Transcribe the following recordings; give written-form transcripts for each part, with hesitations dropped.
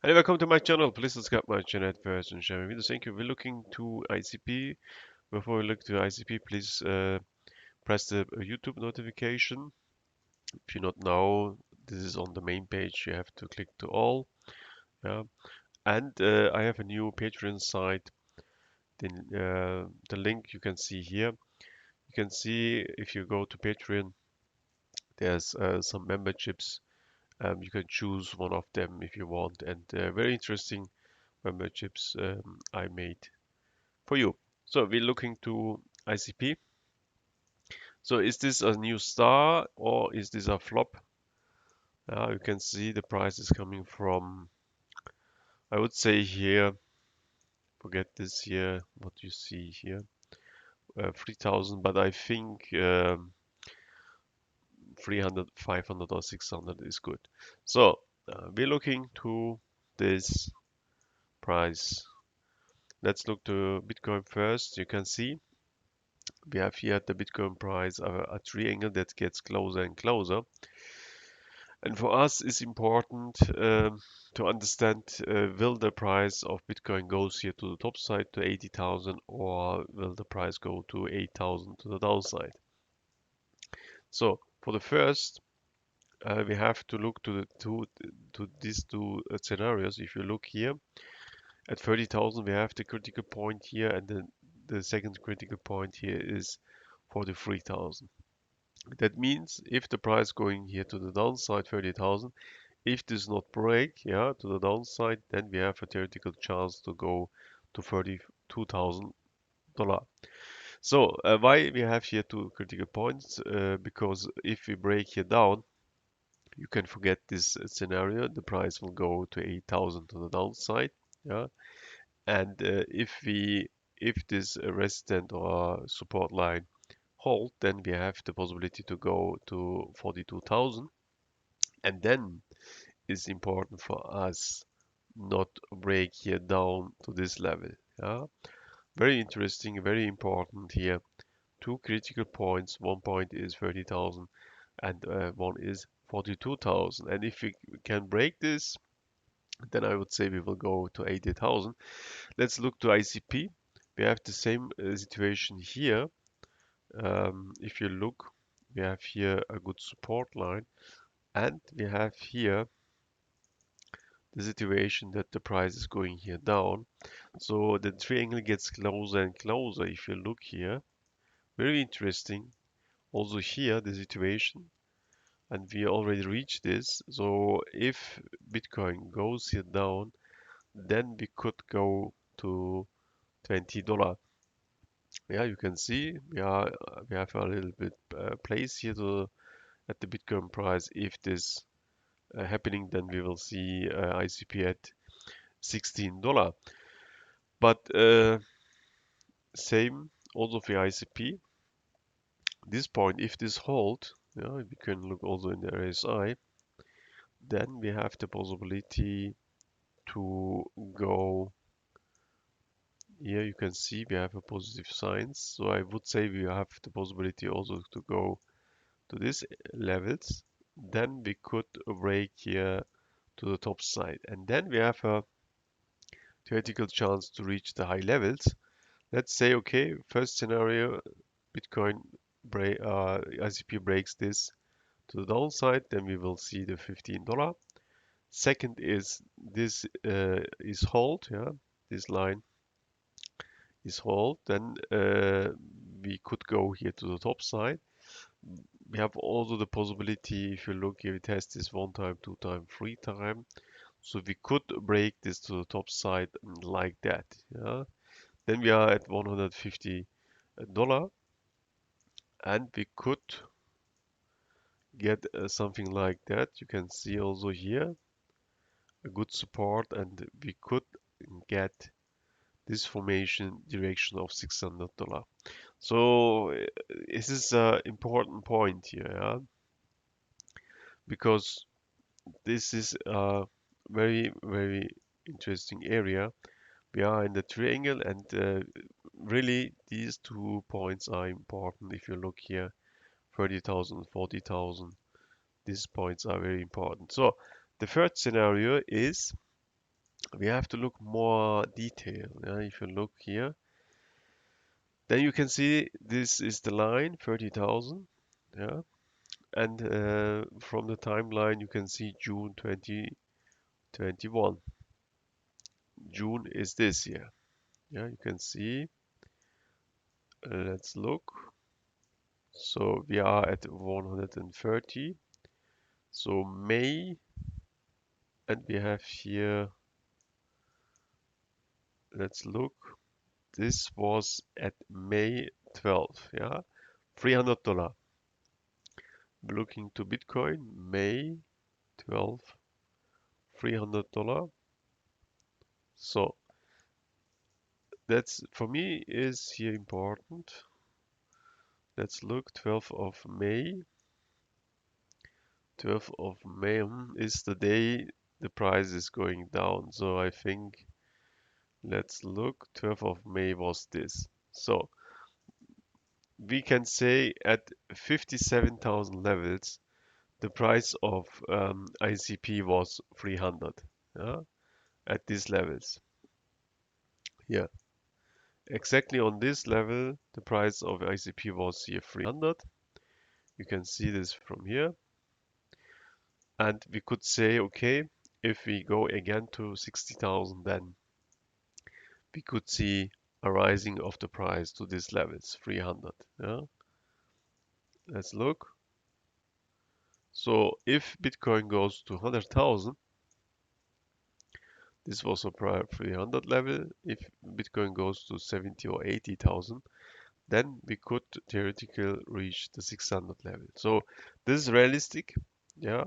Hello, welcome to my channel. Please subscribe my channel first and share my videos. Thank you. We're looking to ICP. Before we look to ICP, please press the YouTube notification. If you not know, this is on the main page. You have to click to all. Yeah. And I have a new Patreon site. The link you can see here. You can see if you go to Patreon, there's some memberships. You can choose one of them if you want, and very interesting memberships I made for you. So we're looking to ICP. So is this a new star or is this a flop? You can see the price is coming from, I would say here, forget this here, what you see here, 3000, but I think 300, 500 or 600 is good. So we're looking to this price. Let's look to Bitcoin first. You can see we have here the Bitcoin price, a triangle that gets closer and closer. And for us, it's important to understand will the price of Bitcoin goes here to the top side to 80,000 or will the price go to 8,000 to the downside? So for the first, we have to look to these two scenarios. If you look here at 30,000, we have the critical point here, and then the second critical point here is 43,000. That means if the price going here to the downside 30,000, if this not break, yeah, to the downside, then we have a theoretical chance to go to $32,000. So why we have here two critical points? Because if we break here down, you can forget this scenario. The price will go to 8,000 to the downside, yeah. And if this resistance or support line hold, then we have the possibility to go to 42,000, and then it's important for us not break here down to this level. Yeah, very interesting, very important here. Two critical points. One point is 30,000 and one is 42,000. And if we can break this, then I would say we will go to 80,000. Let's look to ICP. We have the same situation here. If you look, we have here a good support line, and we have here the situation that the price is going here down. So the triangle gets closer and closer. If you look here, very interesting. Also here, the situation, and we already reached this. So if Bitcoin goes here down, then we could go to $20. Yeah, you can see we have a little bit place here at the Bitcoin price. If this happening, then we will see ICP at $16. But same also for ICP. This point, if this hold, yeah, we can look also in the RSI, then we have the possibility to go here. You can see we have a positive signs. So I would say we have the possibility also to go to these levels. Then we could break here to the top side. And then we have a theoretical chance to reach the high levels. Let's say, okay, first scenario, Bitcoin ICP breaks this to the downside, then we will see the $15. Second is this is hold, yeah, this line is hold, then we could go here to the top side. We have also the possibility, if you look here, we test this one time, two time, three time. So we could break this to the top side like that, yeah. Then we are at $150, and we could get something like that. You can see also here a good support, and we could get this formation direction of $600. So this is an important point here, yeah? Because this is a very, very interesting area. We are in the triangle, and really these 2 points are important. If you look here, 30,000, 40,000, these points are very important. So the third scenario is we have to look more detail. Yeah? If you look here, then you can see this is the line 30,000. Yeah, and from the timeline you can see June 2021. June is this year. Yeah, you can see. Let's look. So we are at 130. So May, and we have here, let's look. This was at May 12th, yeah, $300. Looking to Bitcoin, May 12th, $300. So that's for me is here important. Let's look, 12th of May. 12th of May is the day the price is going down. So I think, let's look, 12th of May was this. So we can say at 57,000 levels, the price of ICP was 300. Yeah? At these levels. Yeah, exactly on this level, the price of ICP was here 300. You can see this from here. And we could say, okay, if we go again to 60,000, then we could see a rising of the price to these levels, 300. Yeah? Let's look. So if Bitcoin goes to 100,000, this was a prior 300 level. If Bitcoin goes to 70 or 80,000, then we could theoretically reach the 600 level. So this is realistic. Yeah.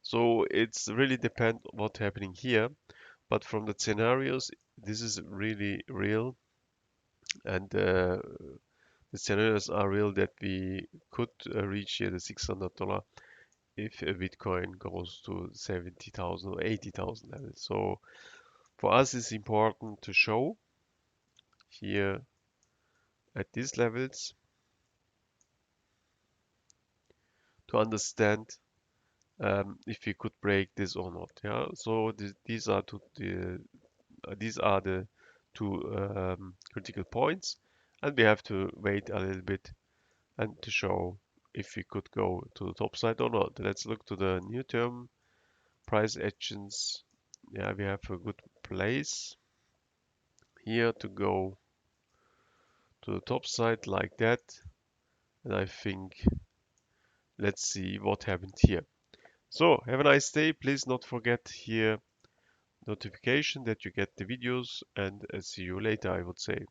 So it's really depend on what's happening here. But from the scenarios, this is really real. And the scenarios are real that we could reach here the $600 if a Bitcoin goes to 70,000 or 80,000 level. So for us, it's important to show here at these levels to understand if we could break this or not. Yeah. So these are the two critical points, and we have to wait a little bit and to show if we could go to the top side or not. Let's look to the new term price actions. Yeah, we have a good place here to go to the top side like that. And I think, let's see what happened here. So have a nice day. Please not forget here notification that you get the videos, and see you later, I would say.